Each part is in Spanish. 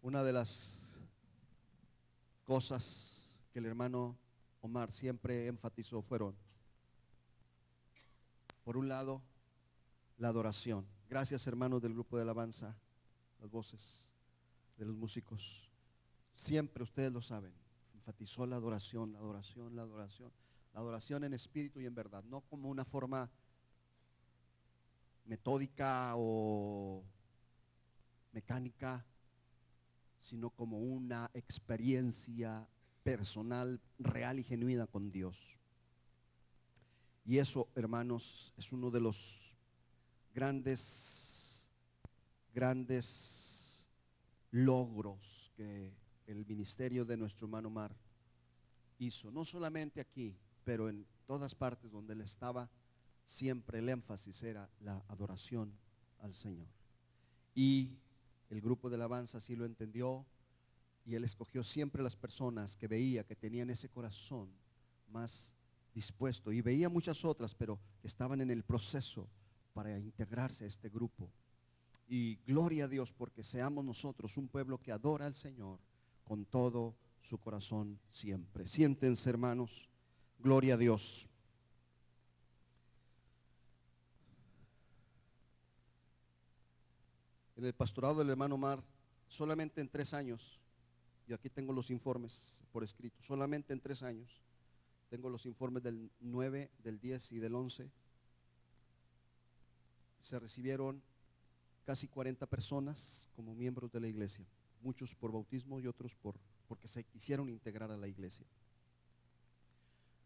Una de las cosas que el hermano Omar siempre enfatizó fueron, por un lado, la adoración. Gracias, hermanos del grupo de alabanza, las voces de los músicos. Siempre ustedes lo saben, enfatizó la adoración, la adoración, la adoración. La adoración en espíritu y en verdad, no como una forma metódica o mecánica, sino como una experiencia personal, real y genuina con Dios. Y eso, hermanos, es uno de los grandes logros que el ministerio de nuestro hermano Omar hizo, no solamente aquí, pero en todas partes donde él estaba, siempre el énfasis era la adoración al Señor. Y el grupo de alabanza así lo entendió, y él escogió siempre las personas que veía que tenían ese corazón más dispuesto, y veía muchas otras, pero que estaban en el proceso para integrarse a este grupo. Y gloria a Dios, porque seamos nosotros un pueblo que adora al Señor con todo su corazón siempre. Siéntense, hermanos. Gloria a Dios. En el pastorado del hermano Omar, solamente en 3 años, y aquí tengo los informes por escrito, solamente en 3 años, tengo los informes del 9, del 10 y del 11, se recibieron casi 40 personas como miembros de la iglesia, muchos por bautismo y otros porque se quisieron integrar a la iglesia.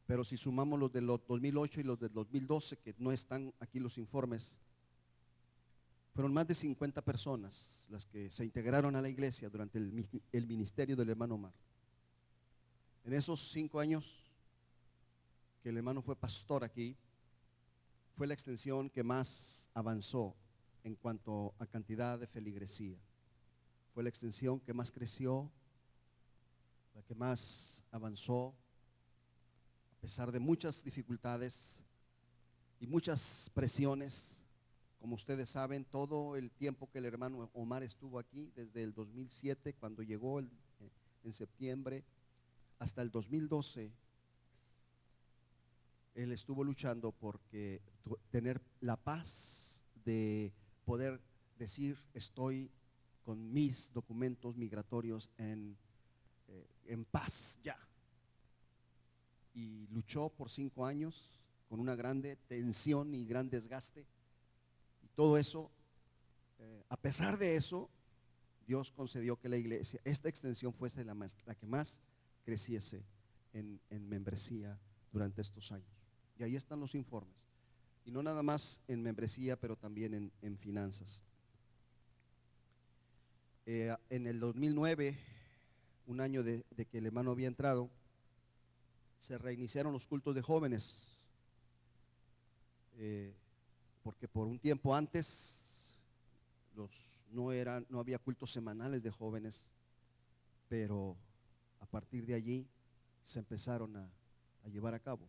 Pero si sumamos los del 2008 y los del 2012, que no están aquí los informes, fueron más de 50 personas las que se integraron a la iglesia durante el ministerio del hermano Omar. En esos 5 años que el hermano fue pastor aquí, fue la extensión que más avanzó en cuanto a cantidad de feligresía. Fue la extensión que más creció, la que más avanzó, a pesar de muchas dificultades y muchas presiones. Como ustedes saben, todo el tiempo que el hermano Omar estuvo aquí, desde el 2007, cuando llegó en septiembre, hasta el 2012, él estuvo luchando porque tener la paz de poder decir: estoy con mis documentos migratorios en paz ya. Y luchó por 5 años con una grande tensión y gran desgaste. Y todo eso, a pesar de eso, Dios concedió que la iglesia, esta extensión fuese la que más creciese en membresía durante estos años. Y ahí están los informes. Y no nada más en membresía, pero también en finanzas. En el 2009, un año de que el hermano había entrado, se reiniciaron los cultos de jóvenes, porque por un tiempo antes no había cultos semanales de jóvenes, pero a partir de allí se empezaron a llevar a cabo.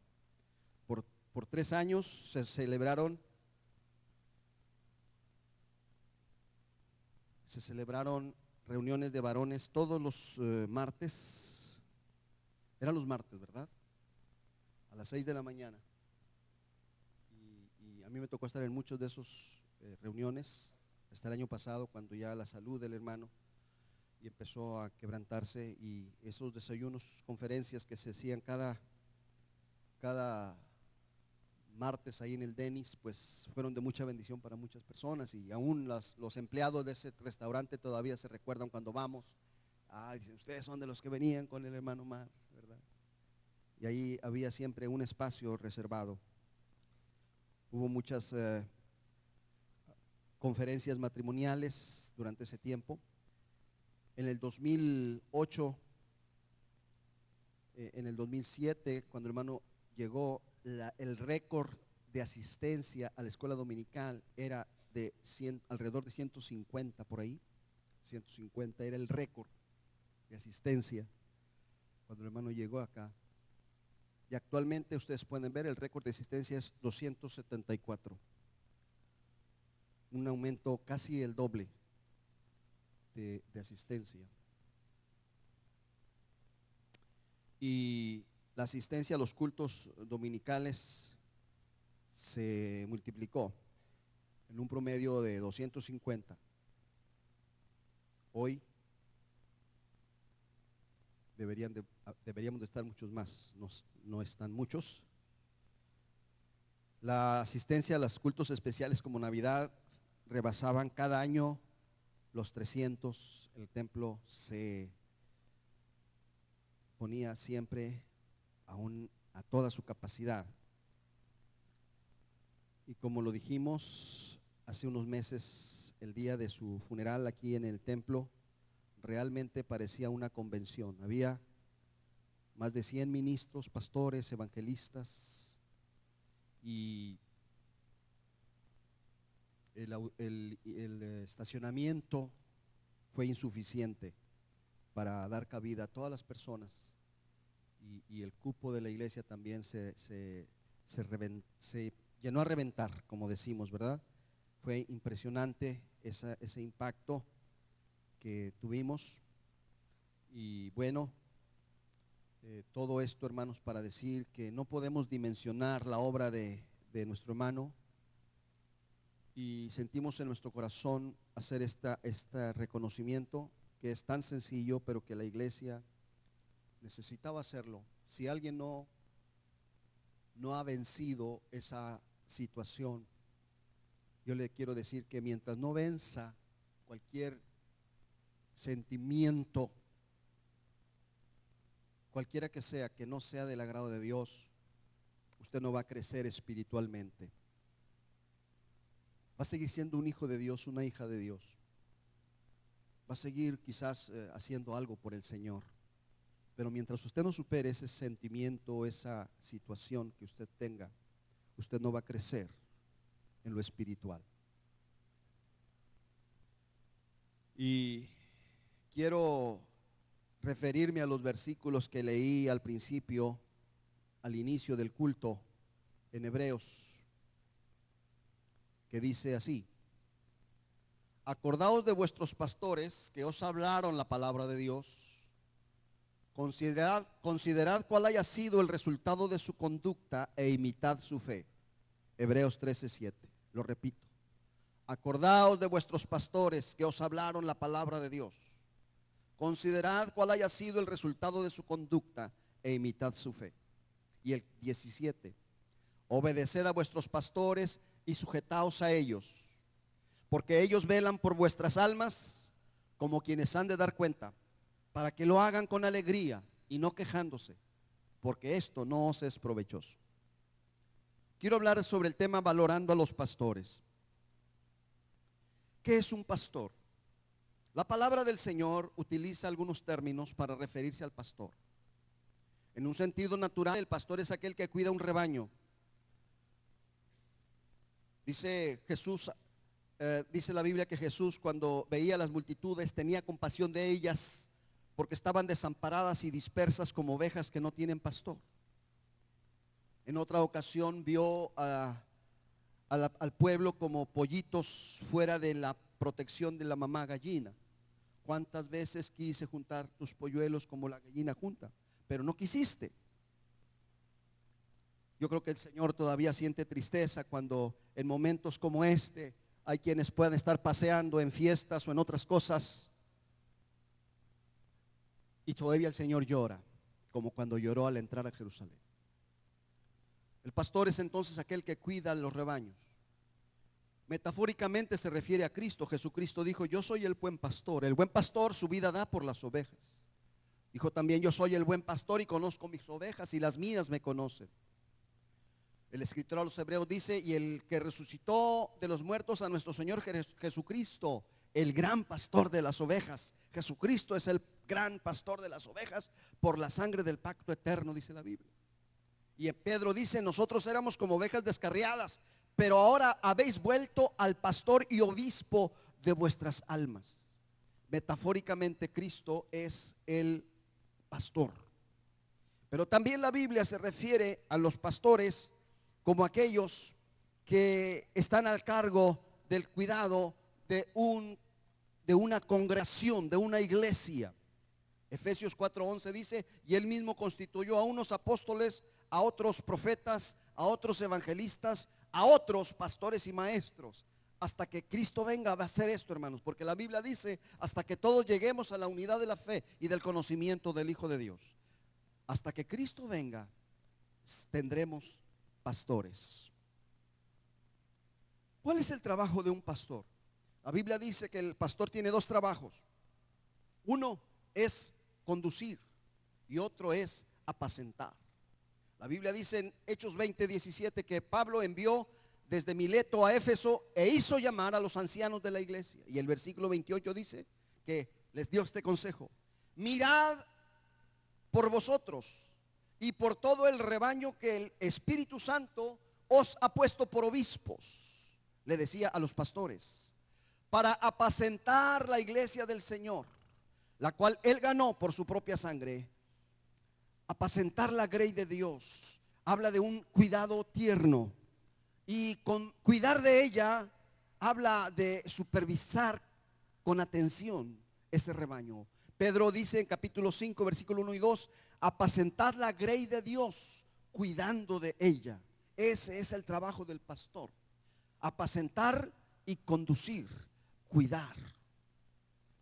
Por 3 años se celebraron reuniones de varones todos los martes. Eran los martes, ¿verdad? A las 6 de la mañana. Y a mí me tocó estar en muchos de esos reuniones, hasta el año pasado, cuando ya la salud del hermano y empezó a quebrantarse, y esos desayunos, conferencias que se hacían cada martes ahí en el Denis, pues fueron de mucha bendición para muchas personas. Y aún los empleados de ese restaurante todavía se recuerdan cuando vamos. Dicen: ustedes son de los que venían con el hermano Omar, ¿verdad? Y ahí había siempre un espacio reservado. Hubo muchas conferencias matrimoniales durante ese tiempo. En el 2008, en el 2007, cuando el hermano llegó, el récord de asistencia a la escuela dominical era de alrededor de 150 por ahí. 150 era el récord de asistencia cuando el hermano llegó acá. Y actualmente ustedes pueden ver el récord de asistencia es 274. Un aumento casi el doble. de asistencia. Y la asistencia a los cultos dominicales se multiplicó en un promedio de 250. Hoy deberíamos de estar muchos más, no están muchos. La asistencia a los cultos especiales como Navidad rebasaban cada año los 300. El templo se ponía siempre a toda su capacidad. Y como lo dijimos hace unos meses, el día de su funeral aquí en el templo, realmente parecía una convención. Había más de 100 ministros, pastores, evangelistas, y el estacionamiento fue insuficiente para dar cabida a todas las personas, y el cupo de la iglesia también se llenó a reventar, como decimos, ¿verdad? Fue impresionante ese impacto que tuvimos. Y bueno, todo esto, hermanos, para decir que no podemos dimensionar la obra de nuestro hermano, y sentimos en nuestro corazón hacer este reconocimiento que es tan sencillo, pero que la iglesia necesitaba hacerlo. Si alguien no ha vencido esa situación, yo le quiero decir que mientras no venza cualquier sentimiento, cualquiera que sea, que no sea del agrado de Dios, usted no va a crecer espiritualmente. Va a seguir siendo un hijo de Dios, una hija de Dios. Va a seguir quizás haciendo algo por el Señor. Pero mientras usted no supere ese sentimiento, esa situación que usted tenga, usted no va a crecer en lo espiritual. Y quiero referirme a los versículos que leí al principio, al inicio del culto, en Hebreos, que dice así: acordaos de vuestros pastores que os hablaron la palabra de Dios. Considerad cuál haya sido el resultado de su conducta e imitad su fe. Hebreos 13:7. Lo repito. Acordaos de vuestros pastores que os hablaron la palabra de Dios. Considerad cuál haya sido el resultado de su conducta e imitad su fe. Y el 17. Obedeced a vuestros pastores y sujetaos a ellos, porque ellos velan por vuestras almas como quienes han de dar cuenta, para que lo hagan con alegría y no quejándose, porque esto no os es provechoso. Quiero hablar sobre el tema valorando a los pastores. ¿Qué es un pastor? La palabra del Señor utiliza algunos términos para referirse al pastor. En un sentido natural, el pastor es aquel que cuida un rebaño. Dice Jesús, dice la Biblia que Jesús, cuando veía las multitudes, tenía compasión de ellas porque estaban desamparadas y dispersas como ovejas que no tienen pastor. En otra ocasión vio al pueblo como pollitos fuera de la protección de la mamá gallina. ¿Cuántas veces quise juntar tus polluelos como la gallina junta? Pero no quisiste. Yo creo que el Señor todavía siente tristeza cuando en momentos como este hay quienes puedan estar paseando en fiestas o en otras cosas, y todavía el Señor llora, como cuando lloró al entrar a Jerusalén. El pastor es entonces aquel que cuida los rebaños. Metafóricamente se refiere a Cristo. Jesucristo dijo: yo soy el buen pastor. El buen pastor su vida da por las ovejas. Dijo también: yo soy el buen pastor y conozco mis ovejas y las mías me conocen. El escritor a los Hebreos dice: y el que resucitó de los muertos a nuestro Señor Jesucristo, el gran pastor de las ovejas. Jesucristo es el gran pastor de las ovejas por la sangre del pacto eterno, dice la Biblia. Y Pedro dice: nosotros éramos como ovejas descarriadas, pero ahora habéis vuelto al pastor y obispo de vuestras almas. Metafóricamente, Cristo es el pastor. Pero también la Biblia se refiere a los pastores como aquellos que están al cargo del cuidado de un de una congregación, de una iglesia. Efesios 4:11 dice: y él mismo constituyó a unos apóstoles, a otros profetas, a otros evangelistas, a otros pastores y maestros, hasta que Cristo venga. Va a hacer esto, hermanos, porque la Biblia dice: hasta que todos lleguemos a la unidad de la fe y del conocimiento del Hijo de Dios. Hasta que Cristo venga, tendremos pastores. ¿Cuál es el trabajo de un pastor? La Biblia dice que el pastor tiene dos trabajos. Uno es conducir y otro es apacentar. La Biblia dice en Hechos 20:17 que Pablo envió desde Mileto a Éfeso e hizo llamar a los ancianos de la iglesia. Y el versículo 28 dice que les dio este consejo: mirad por vosotros y por todo el rebaño que el Espíritu Santo os ha puesto por obispos, le decía a los pastores, para apacentar la iglesia del Señor, la cual él ganó por su propia sangre. Apacentar la grey de Dios habla de un cuidado tierno, y con cuidar de ella habla de supervisar con atención ese rebaño. Pedro dice en capítulo 5 versículo 1 y 2: apacentad la grey de Dios cuidando de ella. Ese es el trabajo del pastor: apacentar y conducir, cuidar.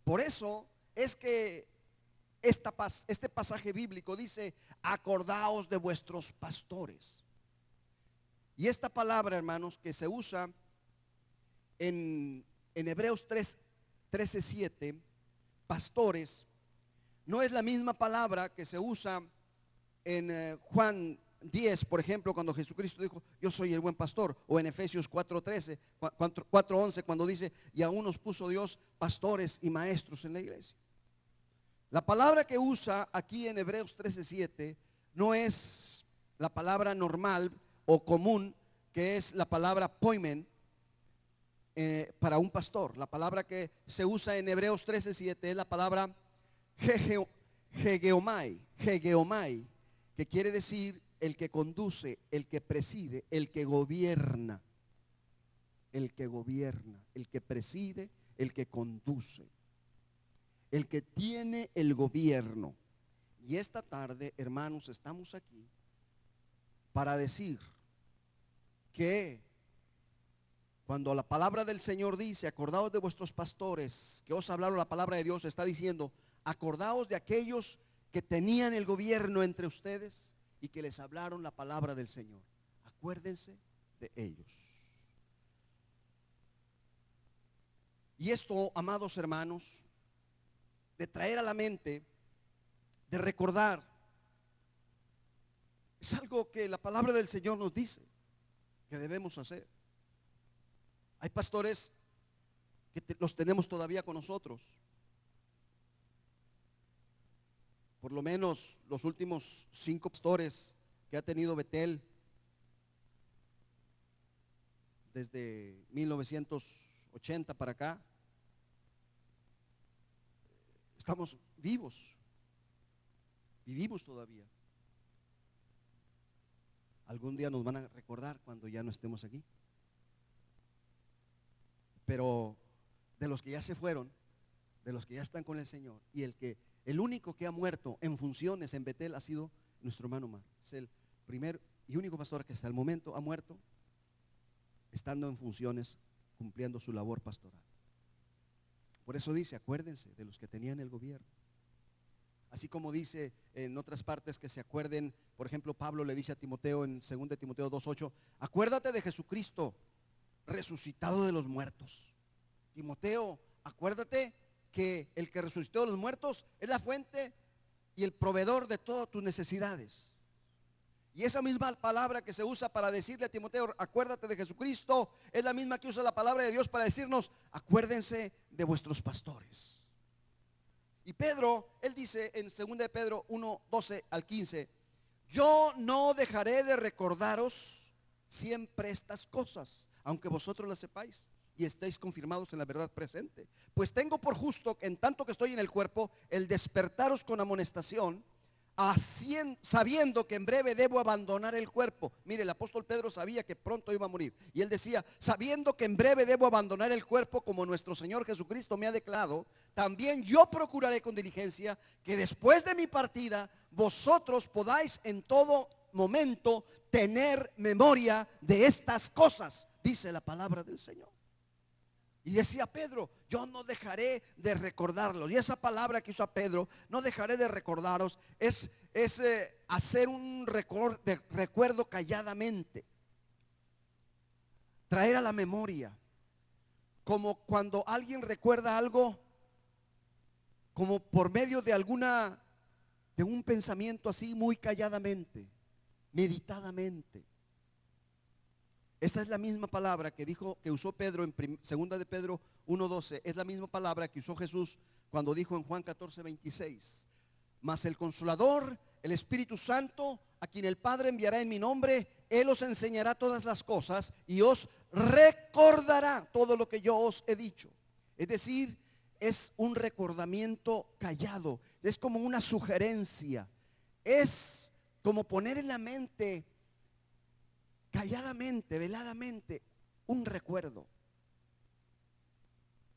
Por eso es que este pasaje bíblico dice: acordaos de vuestros pastores. Y esta palabra, hermanos, que se usa en Hebreos 13:7, pastores, no es la misma palabra que se usa en Juan 10, por ejemplo, cuando Jesucristo dijo: yo soy el buen pastor, o en Efesios 4:11, cuando dice: y aún nos puso Dios pastores y maestros en la iglesia. La palabra que usa aquí en Hebreos 13:7 no es la palabra normal o común, que es la palabra poimen para un pastor. La palabra que se usa en Hebreos 13:7 es la palabra hegeomai, que quiere decir el que conduce, el que preside, el que gobierna, el que preside, el que conduce, el que tiene el gobierno. Y esta tarde, hermanos, estamos aquí para decir que cuando la palabra del Señor dice: acordaos de vuestros pastores que os hablaron la palabra de Dios, está diciendo: acordaos de aquellos que tenían el gobierno entre ustedes y que les hablaron la palabra del Señor. Acuérdense de ellos. Y esto, amados hermanos, de traer a la mente, de recordar, es algo que la palabra del Señor nos dice que debemos hacer. Hay pastores que los tenemos todavía con nosotros. Por lo menos los últimos 5 pastores que ha tenido Betel desde 1980 para acá, estamos vivos, vivimos todavía. Algún día nos van a recordar cuando ya no estemos aquí. Pero de los que ya se fueron, de los que ya están con el Señor, y el único que ha muerto en funciones en Betel ha sido nuestro hermano Omar. Es el primer y único pastor que hasta el momento ha muerto estando en funciones, cumpliendo su labor pastoral. Por eso dice: acuérdense de los que tenían el gobierno. Así como dice en otras partes que se acuerden, por ejemplo, Pablo le dice a Timoteo en 2 Timoteo 2:8: acuérdate de Jesucristo resucitado de los muertos. Timoteo, acuérdate que el que resucitó de los muertos es la fuente y el proveedor de todas tus necesidades. Y esa misma palabra que se usa para decirle a Timoteo: acuérdate de Jesucristo, es la misma que usa la palabra de Dios para decirnos: acuérdense de vuestros pastores. Y Pedro, él dice en 2 de Pedro 1:12 al 15: yo no dejaré de recordaros siempre estas cosas, aunque vosotros las sepáis y estéis confirmados en la verdad presente. Pues tengo por justo, en tanto que estoy en el cuerpo, el despertaros con amonestación, sabiendo que en breve debo abandonar el cuerpo. Mire, el apóstol Pedro sabía que pronto iba a morir. Y él decía, sabiendo que en breve debo abandonar el cuerpo, como nuestro Señor Jesucristo me ha declarado, también yo procuraré con diligencia que después de mi partida, vosotros podáis en todo momento tener memoria de estas cosas, dice la palabra del Señor. Y decía Pedro, yo no dejaré de recordarlos. Y esa palabra que usa Pedro, no dejaré de recordaros, es hacer un recuerdo calladamente. Traer a la memoria. Como cuando alguien recuerda algo, como por medio de un pensamiento así muy calladamente, meditadamente. Esa es la misma palabra que usó Pedro en segunda de Pedro 1:12. Es la misma palabra que usó Jesús cuando dijo en Juan 14:26. Mas el Consolador, el Espíritu Santo, a quien el Padre enviará en mi nombre, Él os enseñará todas las cosas y os recordará todo lo que yo os he dicho. Es decir, es un recordamiento callado. Es como una sugerencia. Es como poner en la mente calladamente, veladamente, un recuerdo.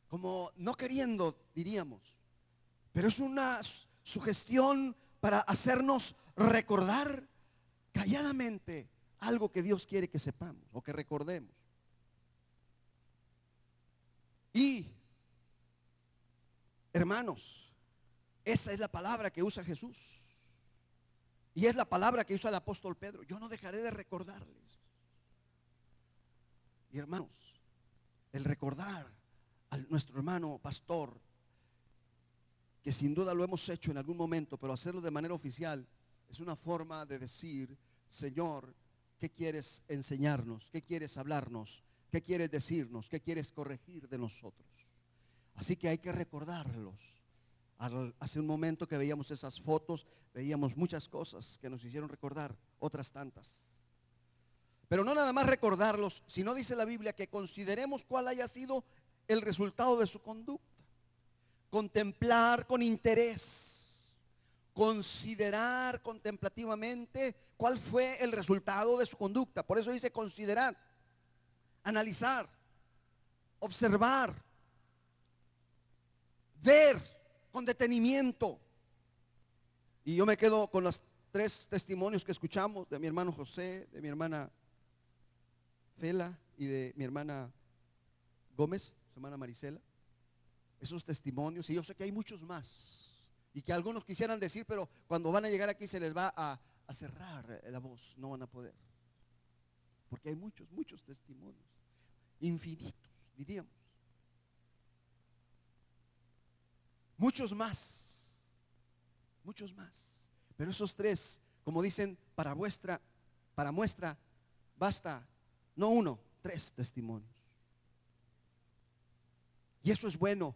Como no queriendo, diríamos. Pero es una sugestión para hacernos recordar calladamente algo que Dios quiere que sepamos o que recordemos. Y, hermanos, esa es la palabra que usa Jesús. Y es la palabra que usa el apóstol Pedro. Yo no dejaré de recordarles. Y hermanos, el recordar a nuestro hermano pastor, que sin duda lo hemos hecho en algún momento, pero hacerlo de manera oficial es una forma de decir, Señor, ¿qué quieres enseñarnos? ¿Qué quieres hablarnos? ¿Qué quieres decirnos? ¿Qué quieres corregir de nosotros? Así que hay que recordarlos. Hace un momento que veíamos esas fotos, veíamos muchas cosas que nos hicieron recordar, otras tantas. Pero no nada más recordarlos, sino dice la Biblia que consideremos cuál haya sido el resultado de su conducta. Contemplar con interés, considerar contemplativamente cuál fue el resultado de su conducta. Por eso dice considerar, analizar, observar, ver con detenimiento. Y yo me quedo con los 3 testimonios que escuchamos de mi hermano José, de mi hermana Fela y de mi hermana Gómez, su hermana Marisela. Esos testimonios, y yo sé que hay muchos más y que algunos quisieran decir, pero cuando van a llegar aquí se les va a cerrar la voz, no van a poder, porque hay muchos testimonios, infinitos diríamos, muchos más, pero esos 3, como dicen, para muestra basta no 1, 3 testimonios. Y eso es bueno,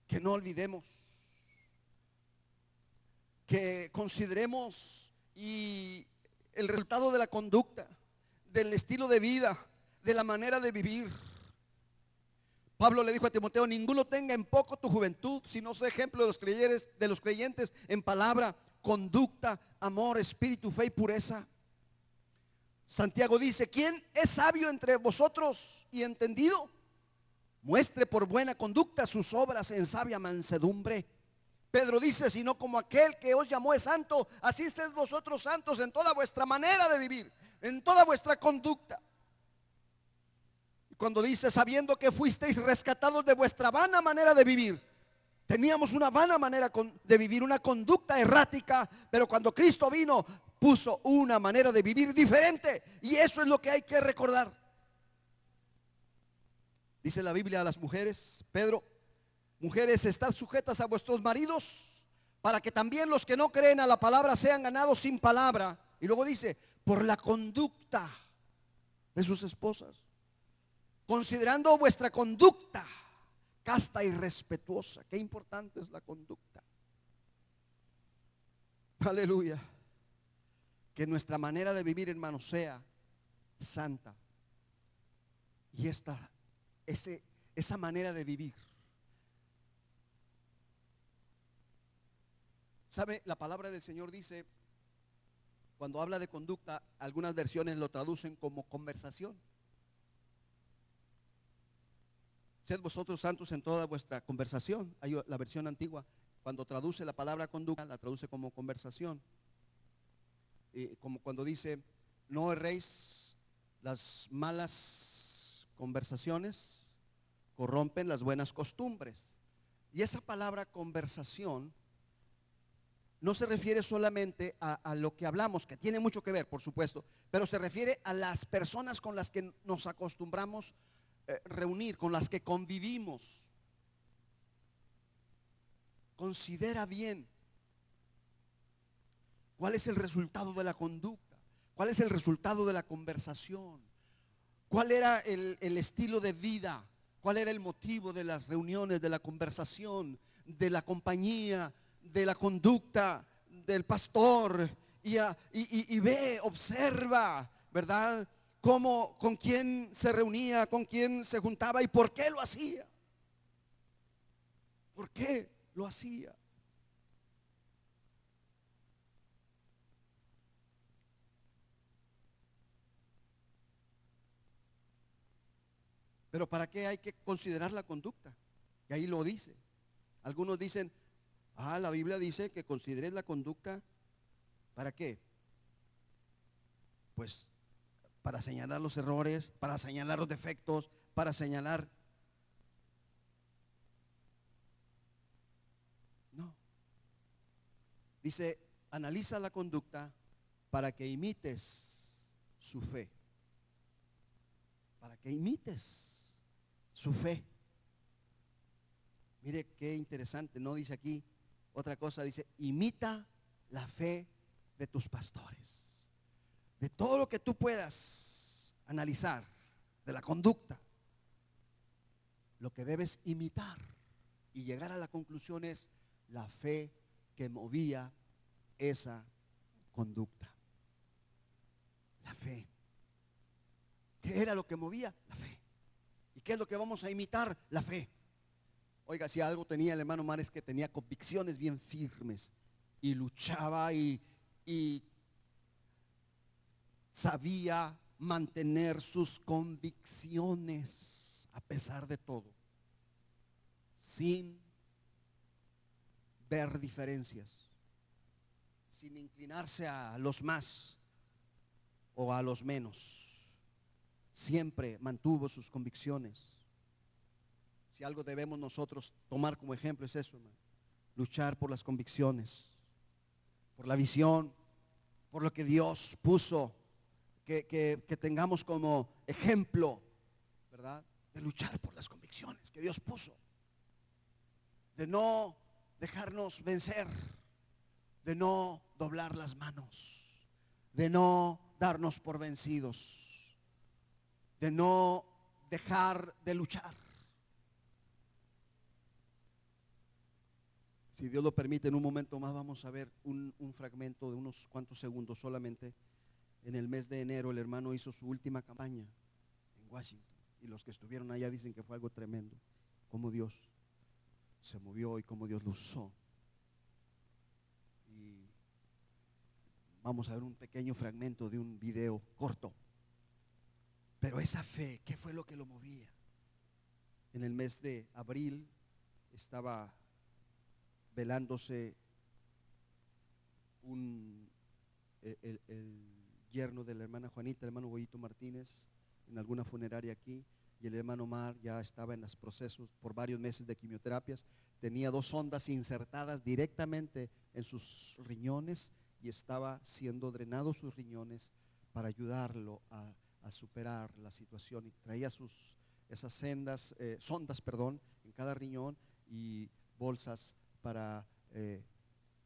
que no olvidemos, que consideremos y el resultado de la conducta, del estilo de vida, de la manera de vivir. Pablo le dijo a Timoteo, ninguno tenga en poco tu juventud, sino sea ejemplo de los creyentes en palabra, conducta, amor, espíritu, fe y pureza. Santiago dice, ¿quién es sabio entre vosotros y entendido? Muestre por buena conducta sus obras en sabia mansedumbre. Pedro dice, sino como aquel que os llamó es santo, así sed vosotros santos en toda vuestra manera de vivir, en toda vuestra conducta. Y cuando dice, sabiendo que fuisteis rescatados de vuestra vana manera de vivir, teníamos una vana manera de vivir, una conducta errática, pero cuando Cristo vino, puso una manera de vivir diferente, y eso es lo que hay que recordar. Dice la Biblia a las mujeres, Pedro, mujeres, estad sujetas a vuestros maridos, para que también los que no creen a la palabra sean ganados sin palabra. Y luego dice, por la conducta de sus esposas, considerando vuestra conducta casta y respetuosa. Qué importante es la conducta. Aleluya. Que nuestra manera de vivir, hermanos, sea santa. Y esa manera de vivir ¿Sabe? La palabra del Señor dice, cuando habla de conducta, algunas versiones lo traducen como conversación. Sed vosotros santos en toda vuestra conversación. Hay la versión antigua, cuando traduce la palabra conducta, la traduce como conversación. Como cuando dice, no erréis, las malas conversaciones corrompen las buenas costumbres. Y esa palabra conversación no se refiere solamente a lo que hablamos, que tiene mucho que ver, por supuesto, pero se refiere a las personas con las que nos acostumbramos reunir, con las que convivimos. Considera bien cuál es el resultado de la conducta, cuál es el resultado de la conversación, cuál era el estilo de vida, cuál era el motivo de las reuniones, de la conversación, de la compañía, de la conducta del pastor. Y ve, observa, ¿verdad? Cómo, con quién se reunía, con quién se juntaba y por qué lo hacía. ¿Por qué lo hacía? Pero ¿para qué hay que considerar la conducta? Y ahí lo dice. Algunos dicen, la Biblia dice que consideres la conducta. ¿Para qué? Pues para señalar los errores, para señalar los defectos, para señalar. No. Dice, analiza la conducta para que imites su fe. Para que imites su fe. Mire qué interesante, no dice aquí otra cosa, dice, imita la fe de tus pastores. De todo lo que tú puedas analizar, de la conducta, lo que debes imitar y llegar a la conclusión es la fe que movía esa conducta. La fe. ¿Qué era lo que movía? La fe. ¿Y qué es lo que vamos a imitar? La fe. Oiga, si algo tenía el hermano Mar es que tenía convicciones bien firmes y luchaba y sabía mantener sus convicciones a pesar de todo, sin ver diferencias, sin inclinarse a los más o a los menos. Siempre mantuvo sus convicciones. Si algo debemos nosotros tomar como ejemplo es eso, hermano. Luchar por las convicciones, por la visión, por lo que Dios puso, que tengamos como ejemplo, ¿verdad? De luchar por las convicciones que Dios puso, de no dejarnos vencer, de no doblar las manos, de no darnos por vencidos, de no dejar de luchar. Si Dios lo permite, en un momento más vamos a ver un fragmento de unos cuantos segundos solamente. En el mes de enero el hermano hizo su última campaña en Washington y los que estuvieron allá dicen que fue algo tremendo, cómo Dios se movió y cómo Dios lo usó. Y vamos a ver un pequeño fragmento de un video corto. Pero esa fe, ¿qué fue lo que lo movía? En el mes de abril estaba velándose el yerno de la hermana Juanita, el hermano Goyito Martínez, en alguna funeraria aquí, y el hermano Mar ya estaba en los procesos por varios meses de quimioterapias. Tenía 2 sondas insertadas directamente en sus riñones y estaba siendo drenados sus riñones para ayudarlo a superar la situación, y traía esas sondas en cada riñón y bolsas para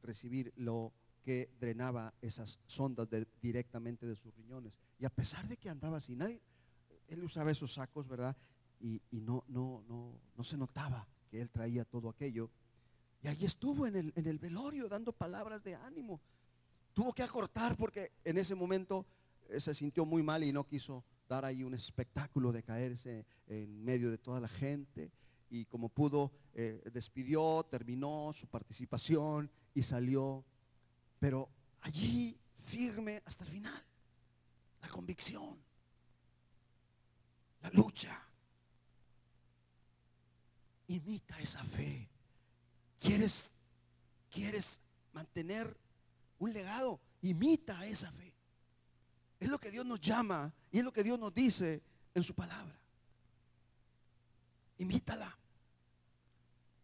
recibir lo que drenaba esas sondas directamente de sus riñones. Y a pesar de que andaba así, él usaba esos sacos, ¿verdad? Y no se notaba que él traía todo aquello. Y ahí estuvo en el velorio dando palabras de ánimo. Tuvo que acortar porque en ese momento se sintió muy mal y no quiso dar ahí un espectáculo de caerse en medio de toda la gente. y como pudo, despidió, terminó su participación y salió, pero allí firme hasta el final, la convicción, la lucha. Imita esa fe. ¿Quieres mantener un legado? Imita esa fe. Es lo que Dios nos llama y es lo que Dios nos dice en su palabra. Imítala.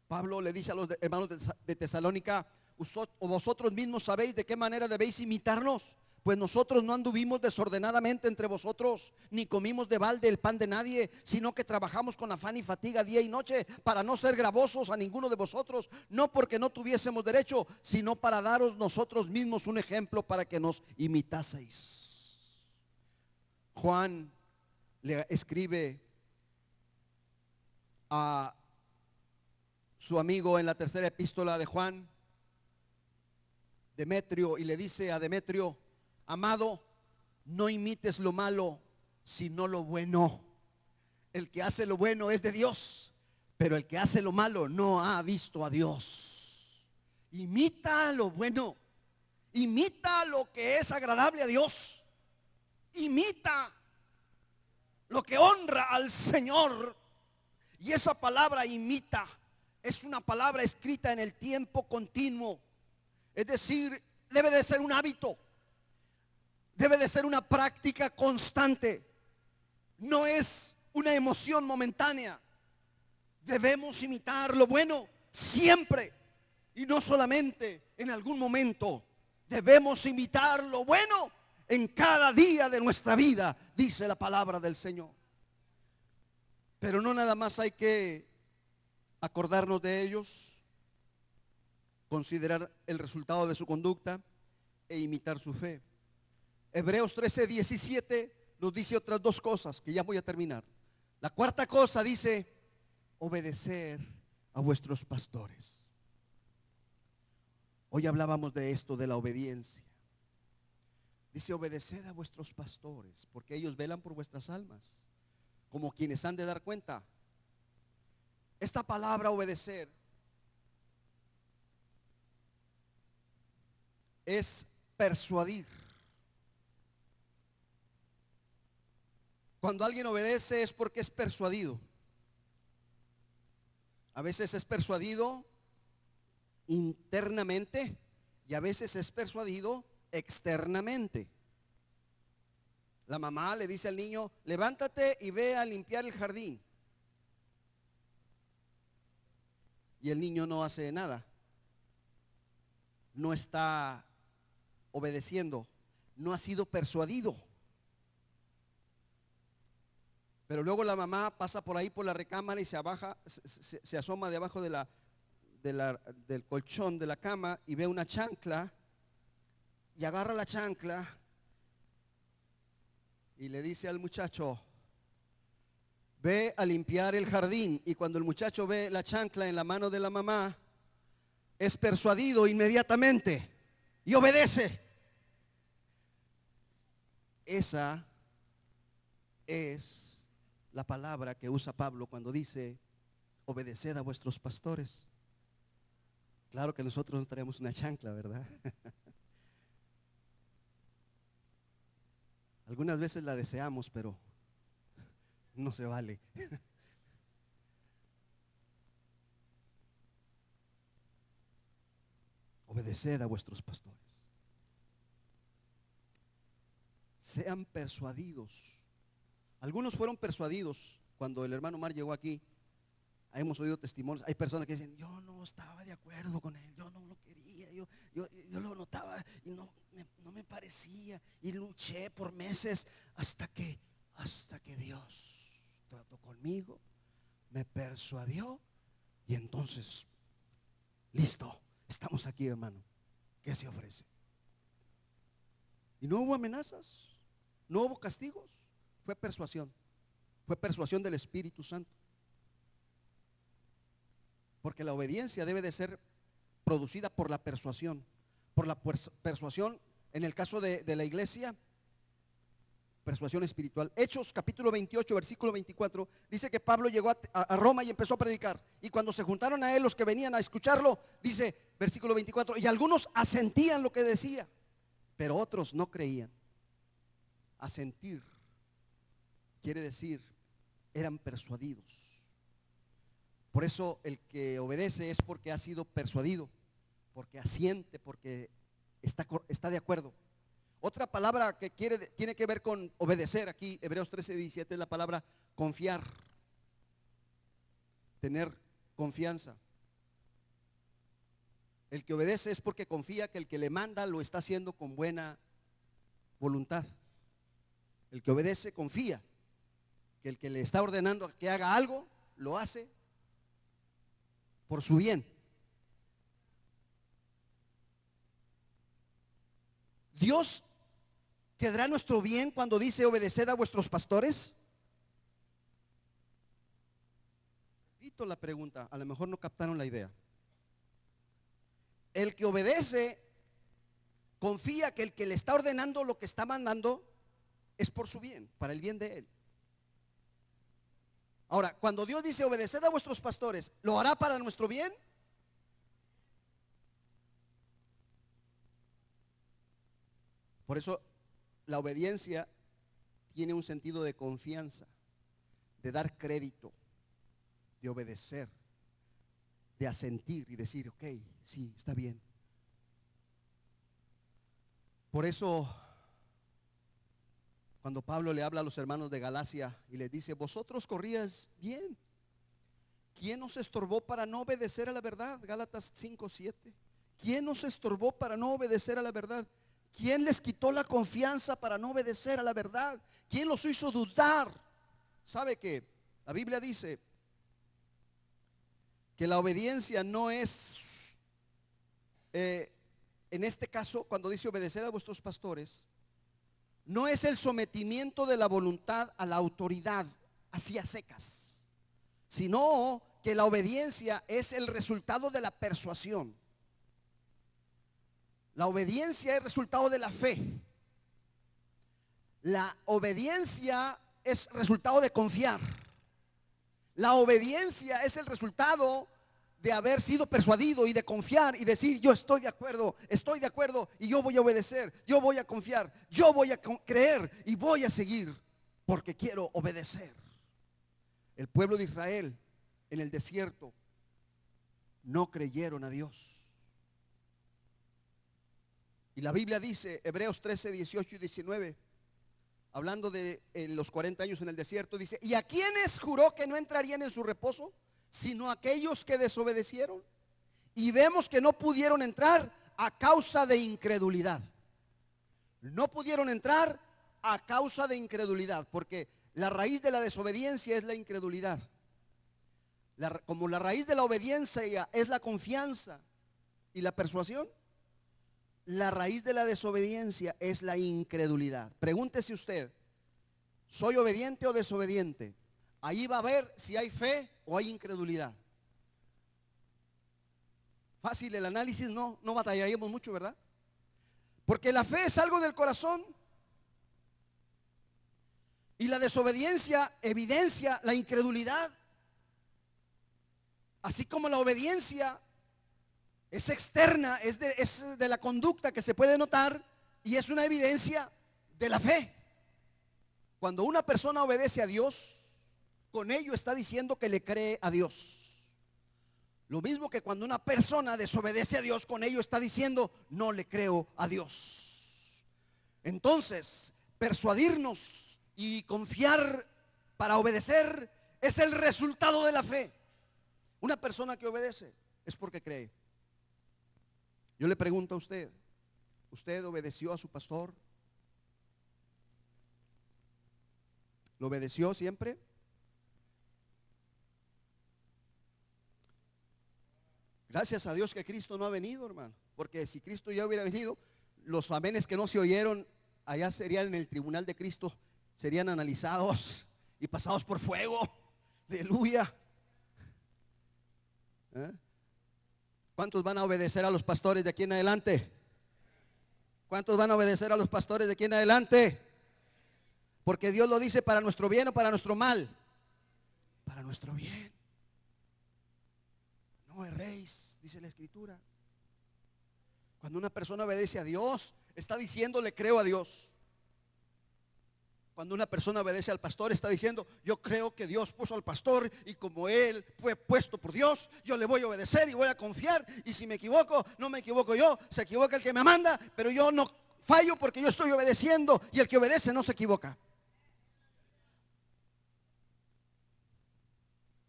Pablo le dice a los hermanos de Tesalónica: vosotros mismos sabéis de qué manera debéis imitarnos, pues nosotros no anduvimos desordenadamente entre vosotros, ni comimos de balde el pan de nadie, sino que trabajamos con afán y fatiga día y noche, para no ser gravosos a ninguno de vosotros, no porque no tuviésemos derecho, sino para daros nosotros mismos un ejemplo para que nos imitaseis. Juan le escribe a su amigo en la tercera epístola de Juan, Demetrio, y le dice a Demetrio: amado, no imites lo malo, sino lo bueno. El que hace lo bueno es de Dios, pero el que hace lo malo no ha visto a Dios. Imita lo bueno, imita lo que es agradable a Dios, imita lo que honra al Señor. Y esa palabra imita es una palabra escrita en el tiempo continuo. Es decir, debe de ser un hábito, debe de ser una práctica constante. No es una emoción momentánea. Debemos imitar lo bueno siempre y no solamente en algún momento. Debemos imitar lo bueno en cada día de nuestra vida, dice la palabra del Señor. Pero no nada más hay que acordarnos de ellos, considerar el resultado de su conducta e imitar su fe. Hebreos 13:17 nos dice otras dos cosas que ya voy a terminar. La cuarta cosa dice: obedecer a vuestros pastores. Hoy hablábamos de esto, de la obediencia. Dice: obedeced a vuestros pastores, porque ellos velan por vuestras almas, como quienes han de dar cuenta. Esta palabra obedecer es persuadir. Cuando alguien obedece es porque es persuadido. A veces es persuadido internamente y a veces es persuadido externamente. La mamá le dice al niño: levántate y ve a limpiar el jardín. Y el niño no hace nada. No está obedeciendo. No ha sido persuadido. Pero luego la mamá pasa por ahí por la recámara y se asoma debajo del colchón de la cama y ve una chancla y agarra la chancla y le dice al muchacho: ve a limpiar el jardín. Y cuando el muchacho ve la chancla en la mano de la mamá, es persuadido inmediatamente y obedece. Esa es la palabra que usa Pablo cuando dice: obedeced a vuestros pastores. Claro que nosotros no traemos una chancla, ¿verdad? Algunas veces la deseamos, pero no se vale. Obedeced a vuestros pastores. Sean persuadidos. Algunos fueron persuadidos cuando el hermano Omar llegó aquí. Hemos oído testimonios. Hay personas que dicen: yo no estaba de acuerdo con él, yo no lo quería, yo lo notaba y no me parecía, y luché por meses hasta que Dios trató conmigo, me persuadió y entonces, listo, estamos aquí, hermano. ¿Qué se ofrece? Y no hubo amenazas, no hubo castigos, fue persuasión del Espíritu Santo. Porque la obediencia debe de ser producida por la persuasión. Por la persuasión, en el caso de la iglesia, persuasión espiritual. Hechos capítulo 28, versículo 24, dice que Pablo llegó a Roma y empezó a predicar. Y cuando se juntaron a él los que venían a escucharlo, dice versículo 24, y algunos asentían lo que decía, pero otros no creían. Asentir quiere decir, eran persuadidos. Por eso el que obedece es porque ha sido persuadido, porque asiente, porque está de acuerdo. Otra palabra que tiene que ver con obedecer aquí, Hebreos 13:17, es la palabra confiar, tener confianza. El que obedece es porque confía que el que le manda lo está haciendo con buena voluntad. El que obedece confía que el que le está ordenando que haga algo, lo hace por su bien. Dios ¿quedará nuestro bien cuando dice obedeced a vuestros pastores? Repito la pregunta, a lo mejor no captaron la idea. El que obedece confía que el que le está ordenando lo que está mandando es por su bien, para el bien de él. Ahora, cuando Dios dice obedeced a vuestros pastores, ¿lo hará para nuestro bien? Por eso la obediencia tiene un sentido de confianza, de dar crédito, de obedecer, de asentir y decir, ok, sí, está bien. Por eso, cuando Pablo le habla a los hermanos de Galacia y les dice, vosotros corríais bien, ¿quién os estorbó para no obedecer a la verdad? Gálatas 5:7. ¿Quién os estorbó para no obedecer a la verdad? ¿Quién les quitó la confianza para no obedecer a la verdad? ¿Quién los hizo dudar? ¿Sabe qué? La Biblia dice que la obediencia no es, en este caso, cuando dice obedecer a vuestros pastores, no es el sometimiento de la voluntad a la autoridad, así a secas, sino que la obediencia es el resultado de la persuasión. La obediencia es resultado de la fe. La obediencia es resultado de confiar. La obediencia es el resultado de haber sido persuadido y de confiar y decir, yo estoy de acuerdo y yo voy a obedecer, yo voy a confiar, yo voy a creer y voy a seguir porque quiero obedecer. El pueblo de Israel en el desierto no creyeron a Dios. Y la Biblia dice, Hebreos 13:18 y 19, hablando de los 40 años en el desierto, dice, ¿y a quiénes juró que no entrarían en su reposo? Sino a aquellos que desobedecieron. Y vemos que no pudieron entrar a causa de incredulidad. No pudieron entrar a causa de incredulidad, porque la raíz de la desobediencia es la incredulidad. Como la raíz de la obediencia es la confianza y la persuasión, la raíz de la desobediencia es la incredulidad. Pregúntese usted, ¿soy obediente o desobediente? Ahí va a ver si hay fe o hay incredulidad. Fácil el análisis, no batallaríamos mucho, ¿verdad? Porque la fe es algo del corazón y la desobediencia evidencia la incredulidad. Así como la obediencia es externa, es de la conducta que se puede notar y es una evidencia de la fe. Cuando una persona obedece a Dios, con ello está diciendo que le cree a Dios. Lo mismo que cuando una persona desobedece a Dios, con ello está diciendo no le creo a Dios. Entonces, persuadirnos y confiar para obedecer es el resultado de la fe. Una persona que obedece es porque cree. Yo le pregunto a usted, ¿usted obedeció a su pastor? ¿Lo obedeció siempre? Gracias a Dios que Cristo no ha venido, hermano, porque si Cristo ya hubiera venido, los amenes que no se oyeron allá serían en el tribunal de Cristo, serían analizados y pasados por fuego. Aleluya. ¿Cuántos van a obedecer a los pastores de aquí en adelante? ¿Cuántos van a obedecer a los pastores de aquí en adelante? Porque Dios lo dice para nuestro bien o para nuestro mal. Para nuestro bien. No erréis, dice la Escritura. Cuando una persona obedece a Dios, está diciendo, le creo a Dios. Cuando una persona obedece al pastor, está diciendo, yo creo que Dios puso al pastor y como él fue puesto por Dios, yo le voy a obedecer y voy a confiar. Y si me equivoco, no me equivoco yo, se equivoca el que me manda, pero yo no fallo porque yo estoy obedeciendo y el que obedece no se equivoca.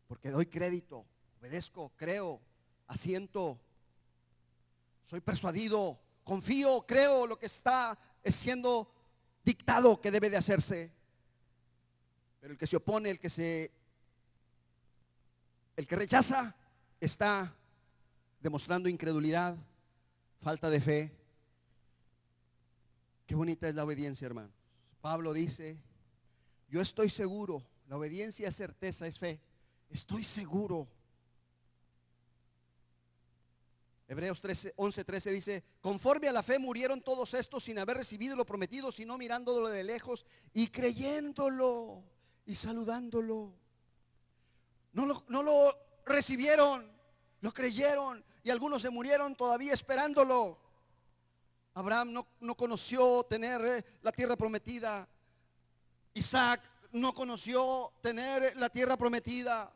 Porque doy crédito, obedezco, creo, asiento, soy persuadido, confío, creo lo que está siendo dictado que debe de hacerse. Pero el que se opone, el que rechaza, está demostrando incredulidad, falta de fe. Qué bonita es la obediencia, hermanos. Pablo dice, yo estoy seguro, la obediencia es certeza, es fe. Estoy seguro. Hebreos 11:13 dice, conforme a la fe murieron todos estos sin haber recibido lo prometido, sino mirándolo de lejos y creyéndolo y saludándolo. No lo recibieron, lo creyeron y algunos se murieron todavía esperándolo. Abraham no conoció tener la tierra prometida. Isaac no conoció tener la tierra prometida.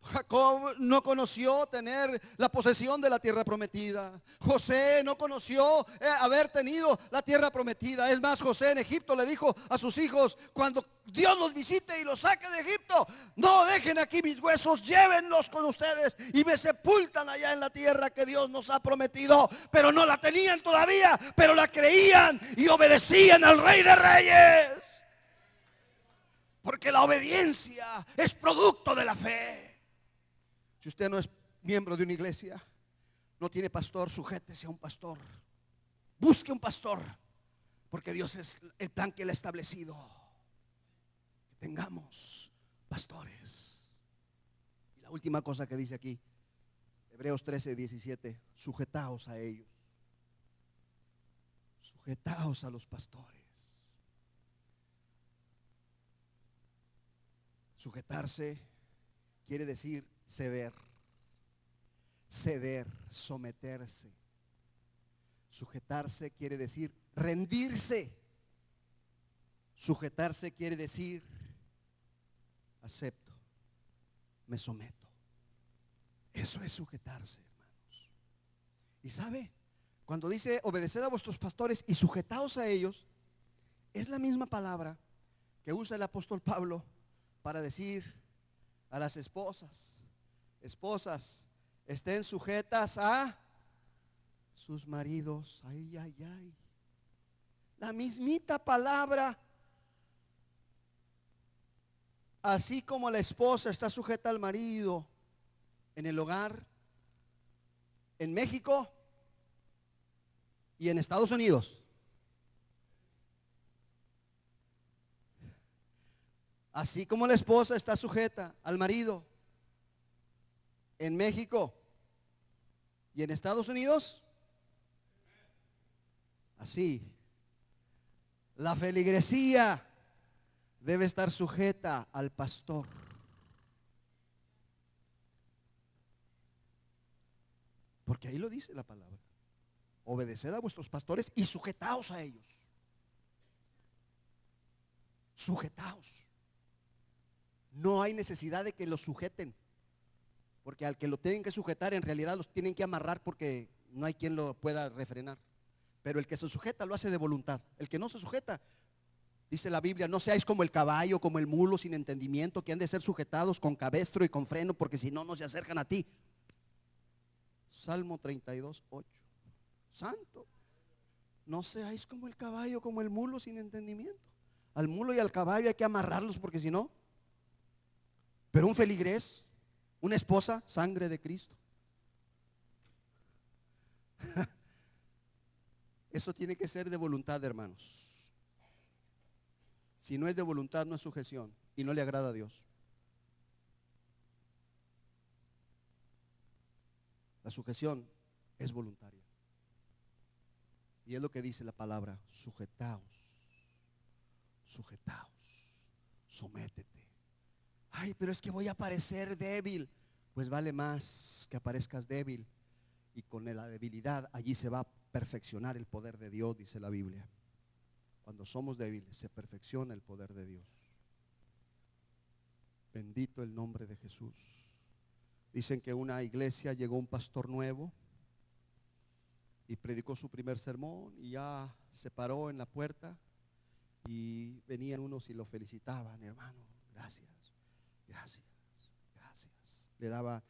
Jacob no conoció tener la posesión de la tierra prometida. José no conoció haber tenido la tierra prometida. Es más, José en Egipto le dijo a sus hijos, cuando Dios los visite y los saque de Egipto, no dejen aquí mis huesos, llévenlos con ustedes y me sepultan allá en la tierra que Dios nos ha prometido. Pero no la tenían todavía, pero la creían y obedecían al Rey de Reyes. Porque la obediencia es producto de la fe. Si usted no es miembro de una iglesia, no tiene pastor, sujétese a un pastor. Busque un pastor, porque Dios es el plan que Él ha establecido. Que tengamos pastores. Y la última cosa que dice aquí, Hebreos 13:17, sujetaos a ellos. Sujetaos a los pastores. Sujetarse quiere decir ceder, someterse. Sujetarse quiere decir rendirse. Sujetarse quiere decir acepto, me someto. Eso es sujetarse, hermanos. Y sabe, cuando dice obedeced a vuestros pastores y sujetaos a ellos, es la misma palabra que usa el apóstol Pablo para decir a las esposas, estén sujetas a sus maridos. Ay, ay, ay. La mismita palabra. Así como la esposa está sujeta al marido en el hogar, en México y en Estados Unidos. Así como la esposa está sujeta al marido en México y en Estados Unidos, así la feligresía debe estar sujeta al pastor. Porque ahí lo dice la palabra. Obedeced a vuestros pastores y sujetaos a ellos. Sujetaos. No hay necesidad de que los sujeten, porque al que lo tienen que sujetar en realidad los tienen que amarrar, porque no hay quien lo pueda refrenar. Pero el que se sujeta lo hace de voluntad. El que no se sujeta, dice la Biblia, no seáis como el caballo, como el mulo sin entendimiento, que han de ser sujetados con cabestro y con freno, porque si no, no se acercan a ti. Salmo 32:8. Santo, no seáis como el caballo, como el mulo sin entendimiento. Al mulo y al caballo hay que amarrarlos, porque si no. Pero un feligrés, una esposa, sangre de Cristo. Eso tiene que ser de voluntad, hermanos. Si no es de voluntad, no es sujeción y no le agrada a Dios. La sujeción es voluntaria. Y es lo que dice la palabra, sujetaos, sujetaos. sométete. Ay, pero es que voy a parecer débil. Pues vale más que aparezcas débil, y con la debilidad allí se va a perfeccionar el poder de Dios, dice la Biblia. Cuando somos débiles se perfecciona el poder de Dios. Bendito el nombre de Jesús. Dicen que una iglesia llegó un pastor nuevo y predicó su primer sermón, y ya se paró en la puerta y venían unos y lo felicitaban: hermano, gracias, gracias, gracias. Le daba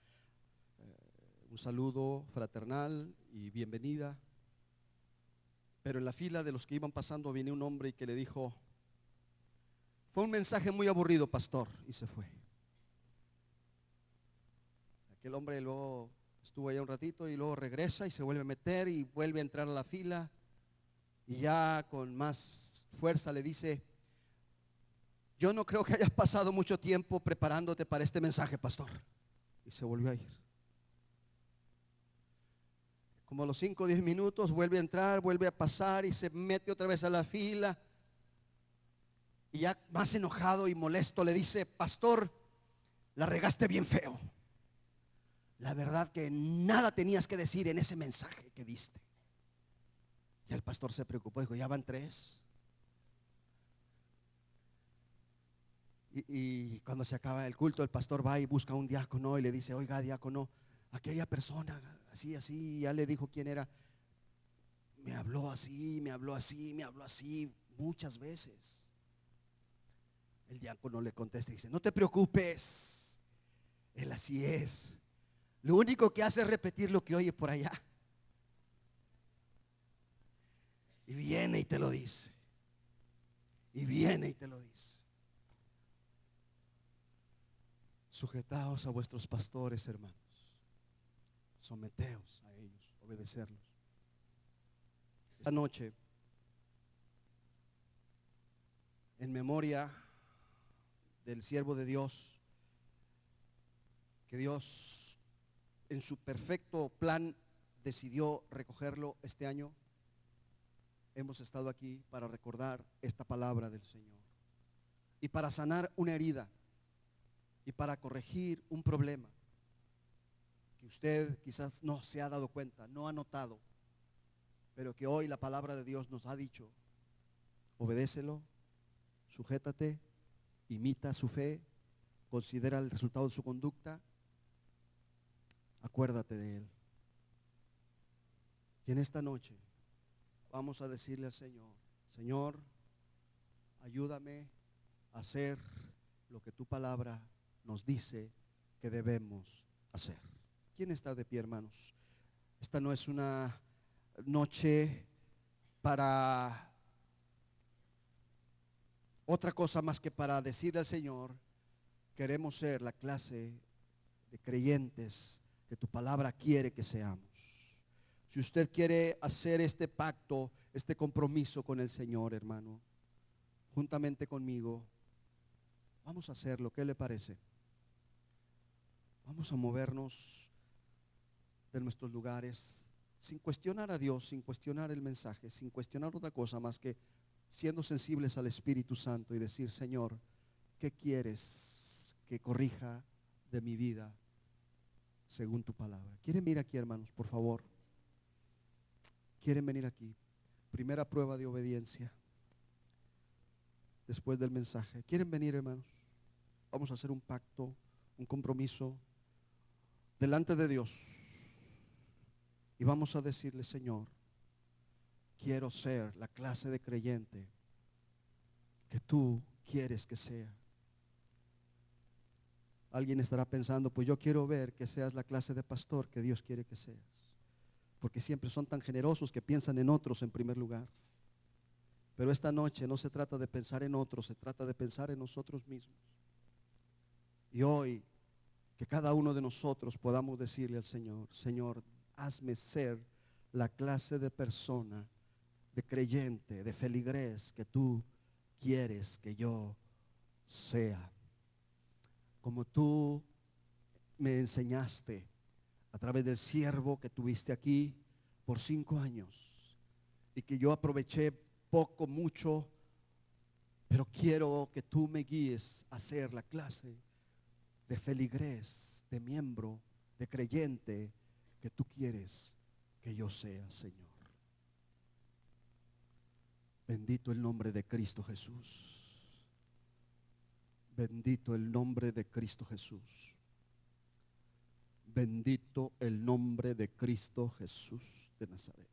un saludo fraternal y bienvenida. Pero en la fila de los que iban pasando venía un hombre y que le dijo: fue un mensaje muy aburrido, pastor, y se fue. Aquel hombre luego estuvo allá un ratito y luego regresa y se vuelve a meter y vuelve a entrar a la fila, y ya con más fuerza le dice: yo no creo que hayas pasado mucho tiempo preparándote para este mensaje, pastor. Y se volvió a ir. Como a los 5 o 10 minutos vuelve a entrar, vuelve a pasar y se mete otra vez a la fila, y ya más enojado y molesto le dice: pastor, la regaste bien feo. La verdad que nada tenías que decir en ese mensaje que diste. Y el pastor se preocupó, dijo: ya van 3. Y cuando se acaba el culto, el pastor va y busca a un diácono y le dice: oiga, diácono, aquella persona así, así, ya le dijo quién era, me habló así, me habló así, me habló así muchas veces. El diácono le contesta y dice: no te preocupes, él así es. Lo único que hace es repetir lo que oye por allá. Y viene y te lo dice. Y viene y te lo dice. Sujetaos a vuestros pastores, hermanos. Someteos a ellos, obedecerlos. Esta noche, en memoria del siervo de Dios, que Dios en su perfecto plan decidió recogerlo este año, hemos estado aquí para recordar esta palabra del Señor y para sanar una herida y para corregir un problema que usted quizás no se ha dado cuenta, no ha notado, pero que hoy la palabra de Dios nos ha dicho: obedécelo, sujétate, imita su fe, considera el resultado de su conducta, acuérdate de él. Y en esta noche vamos a decirle al Señor: Señor, ayúdame a hacer lo que tu palabra nos dice que debemos hacer. ¿Quién está de pie, hermanos? Esta no es una noche para otra cosa más que para decirle al Señor: queremos ser la clase de creyentes que tu palabra quiere que seamos. Si usted quiere hacer este pacto, este compromiso con el Señor, hermano, juntamente conmigo, vamos a hacerlo. ¿Qué le parece? Vamos a movernos de nuestros lugares sin cuestionar a Dios, sin cuestionar el mensaje, sin cuestionar otra cosa más que siendo sensibles al Espíritu Santo y decir: Señor, ¿qué quieres que corrija de mi vida según tu palabra? ¿Quieren venir aquí, hermanos, por favor? ¿Quieren venir aquí? Primera prueba de obediencia después del mensaje. ¿Quieren venir, hermanos? Vamos a hacer un pacto, un compromiso delante de Dios. Y vamos a decirle: Señor, quiero ser la clase de creyente que tú quieres que sea. Alguien estará pensando: pues yo quiero ver que seas la clase de pastor que Dios quiere que seas, porque siempre son tan generosos que piensan en otros en primer lugar. Pero esta noche no se trata de pensar en otros, se trata de pensar en nosotros mismos. Y hoy, que cada uno de nosotros podamos decirle al Señor: Señor, hazme ser la clase de persona, de creyente, de feligrés que tú quieres que yo sea. Como tú me enseñaste a través del siervo que tuviste aquí por 5 años y que yo aproveché poco, mucho, pero quiero que tú me guíes a ser la clase de feligrés, de miembro, de creyente que tú quieres que yo sea, Señor. Bendito el nombre de Cristo Jesús. Bendito el nombre de Cristo Jesús. Bendito el nombre de Cristo Jesús de Nazaret.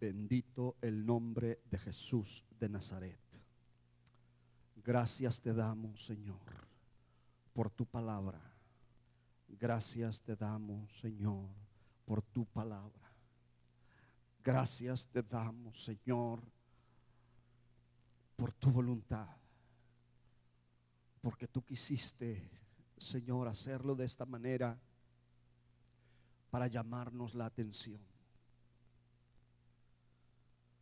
Bendito el nombre de Jesús de Nazaret. Gracias te damos, Señor, por tu palabra. Gracias te damos, Señor, por tu palabra. Gracias te damos, Señor, por tu voluntad. Porque tú quisiste, Señor, hacerlo de esta manera para llamarnos la atención.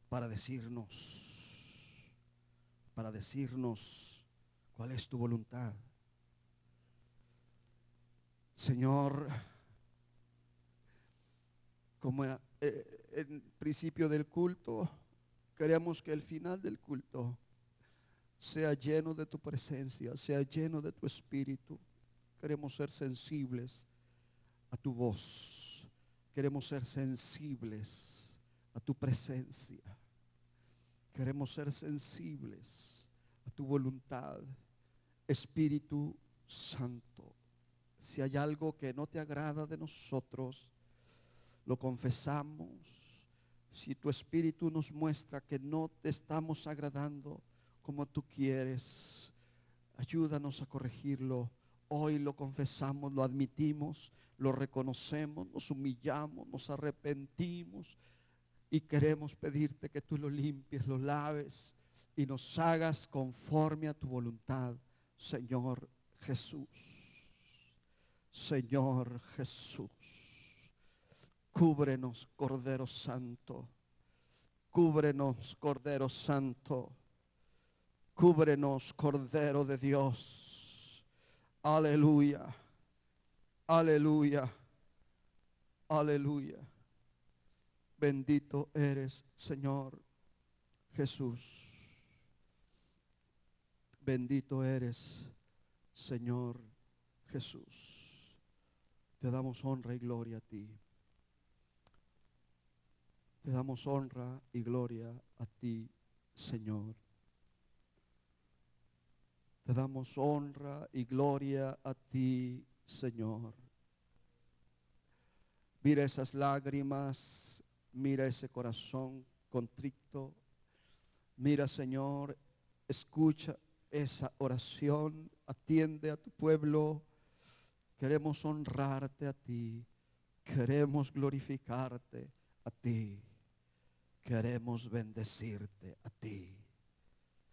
Para decirnos cuál es tu voluntad. Señor, como en principio del culto, queremos que el final del culto sea lleno de tu presencia, sea lleno de tu espíritu. Queremos ser sensibles a tu voz. Queremos ser sensibles a tu presencia. Queremos ser sensibles a tu voluntad, Espíritu Santo. Si hay algo que no te agrada de nosotros, lo confesamos. Si tu Espíritu nos muestra que no te estamos agradando como tú quieres, ayúdanos a corregirlo. Hoy lo confesamos, lo admitimos, lo reconocemos, nos humillamos, nos arrepentimos y queremos pedirte que tú lo limpies, lo laves y nos hagas conforme a tu voluntad, Señor Jesús. Señor Jesús, cúbrenos, Cordero Santo. Cúbrenos, Cordero Santo. Cúbrenos, Cordero de Dios. Aleluya. Aleluya. Aleluya. Bendito eres, Señor Jesús. Bendito eres, Señor Jesús. Te damos honra y gloria a ti. Te damos honra y gloria a ti, Señor. Te damos honra y gloria a ti, Señor. Mira esas lágrimas, mira ese corazón contrito. Mira, Señor, escucha esa oración, atiende a tu pueblo. Queremos honrarte a ti, queremos glorificarte a ti, queremos bendecirte a ti,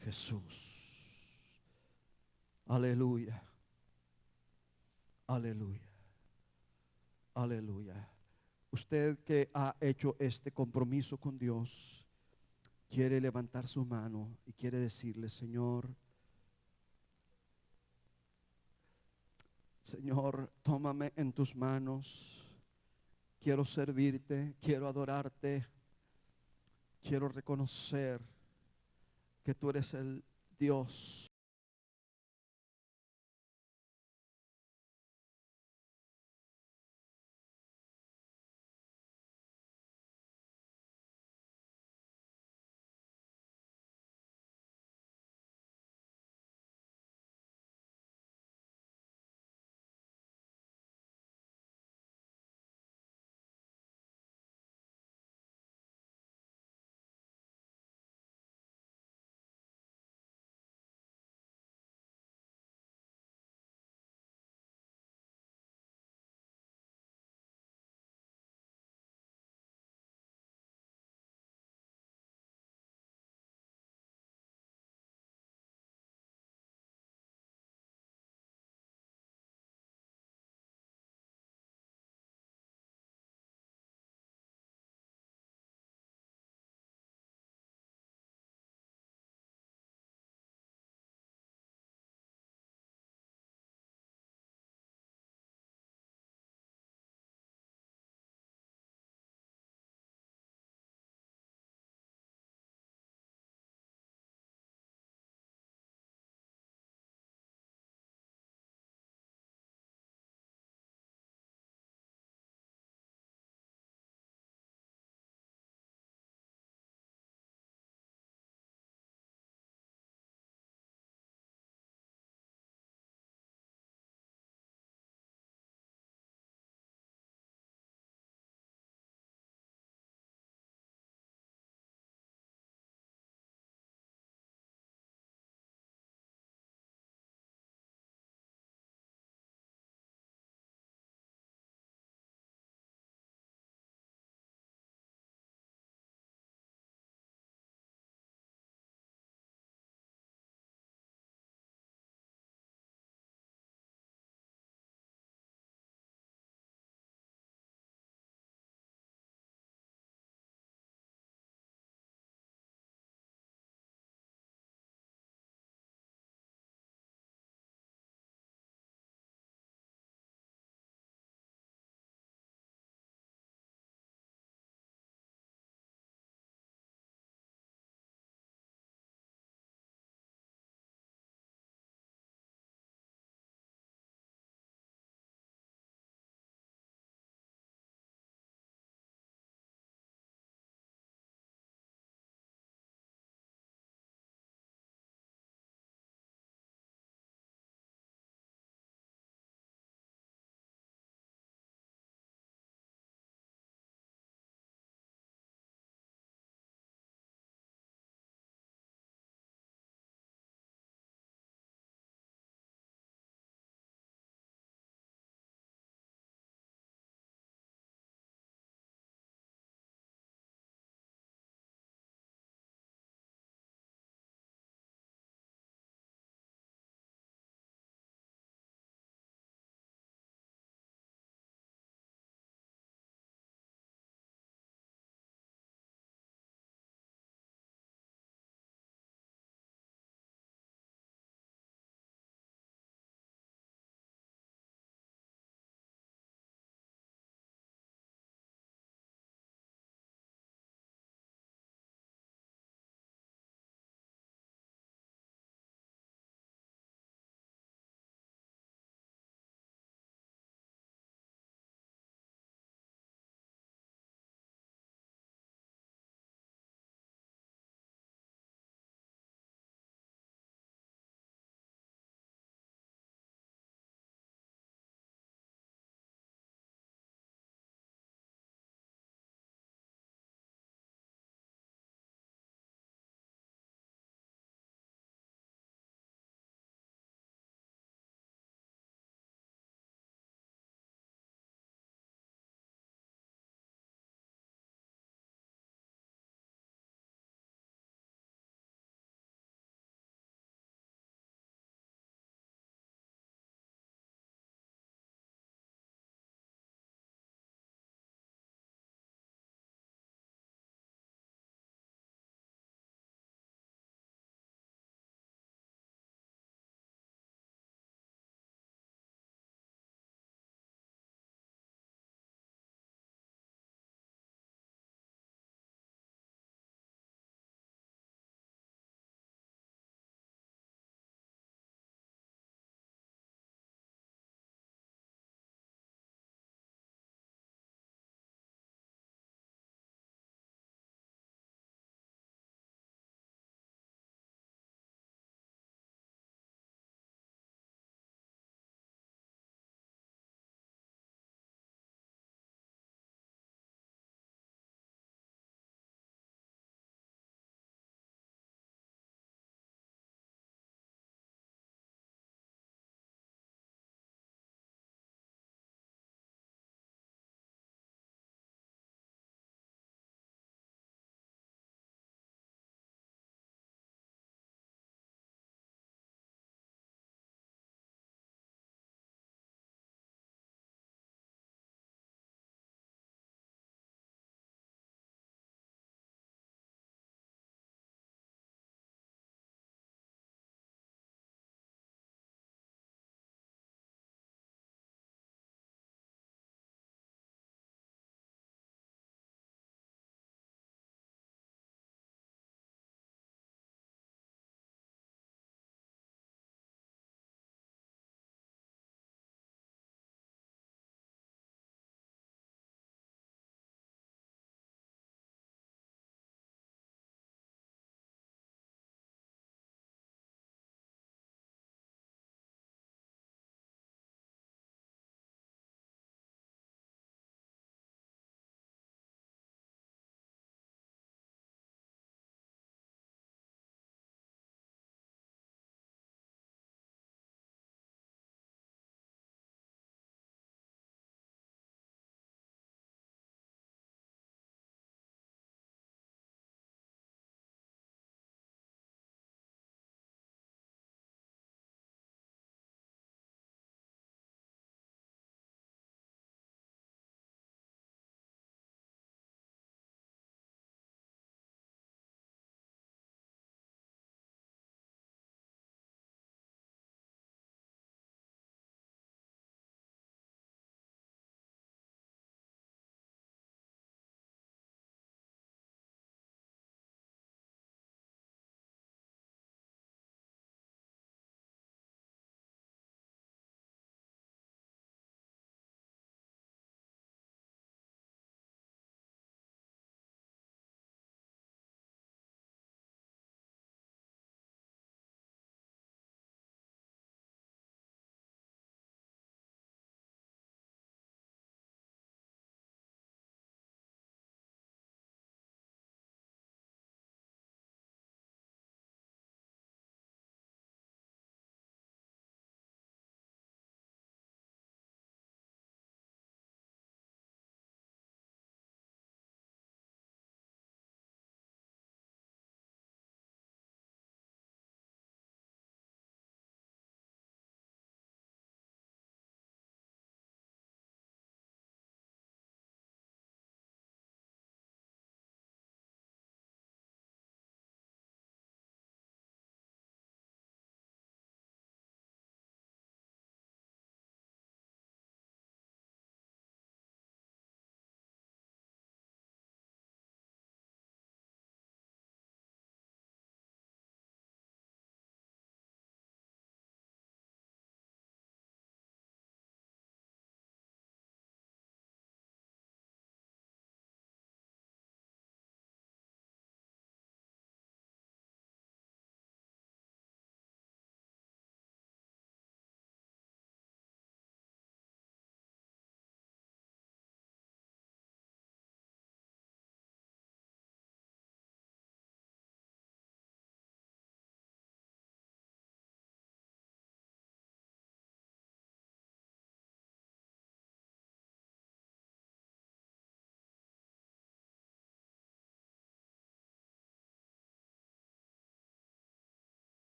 Jesús. Aleluya, aleluya, aleluya. Usted que ha hecho este compromiso con Dios, quiere levantar su mano y quiere decirle: Señor, Señor, tómame en tus manos. Quiero servirte, quiero adorarte, quiero reconocer que tú eres el Dios